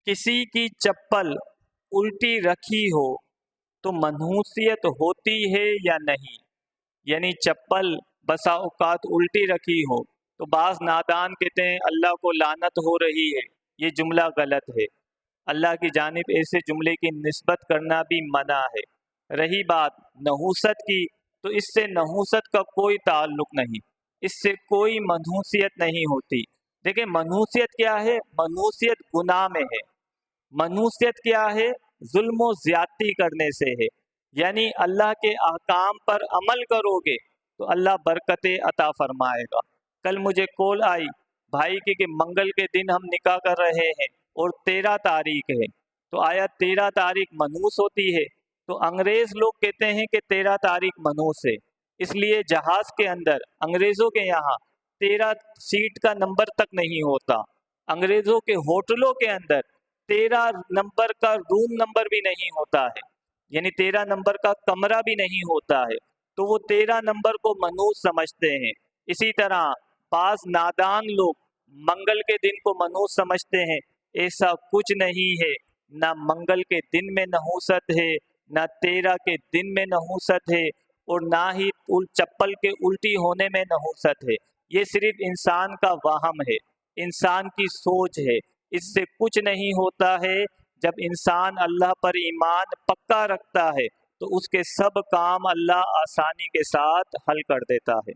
किसी की चप्पल उल्टी रखी हो तो मनहूसियत होती है या नहीं। यानी चप्पल बसा औकात उल्टी रखी हो तो बाज़ नादान कहते हैं अल्लाह को लानत हो रही है, ये जुमला गलत है। अल्लाह की जानिब ऐसे जुमले की निस्बत करना भी मना है। रही बात नहूसत की, तो इससे नहूसत का कोई ताल्लुक नहीं, इससे कोई मनहूसियत नहीं होती। देखिए मनहूसियत क्या है? मनहूसियत गुनाह में है। मनहूसियत क्या है? जुल्म व ज़्यादती करने से है। यानी अल्लाह के अहकाम पर अमल करोगे तो अल्लाह बरकतें अता फरमाएगा। कल मुझे कॉल आई भाई कि मंगल के दिन हम निकाह कर रहे हैं और 13 तारीख है, तो आया 13 तारीख मनहूस होती है? तो अंग्रेज़ लोग कहते हैं कि 13 तारीख मनहूस है, इसलिए जहाज़ के अंदर अंग्रेज़ों के यहाँ 13 सीट का नंबर तक नहीं होता। अंग्रेज़ों के होटलों के अंदर 13 नंबर का रूम नंबर भी नहीं होता है, यानी 13 नंबर का कमरा भी नहीं होता है, तो वो 13 नंबर को मनहूस समझते हैं। इसी तरह बाज़ नादान लोग मंगल के दिन को मनहूस समझते हैं। ऐसा कुछ नहीं है, ना मंगल के दिन में नहूसत है, ना 13 के दिन में नहूसत है, और ना ही चप्पल के उल्टी होने में नहूसत है। ये सिर्फ इंसान का वहम है, इंसान की सोच है, इससे कुछ नहीं होता है। जब इंसान अल्लाह पर ईमान पक्का रखता है तो उसके सब काम अल्लाह आसानी के साथ हल कर देता है।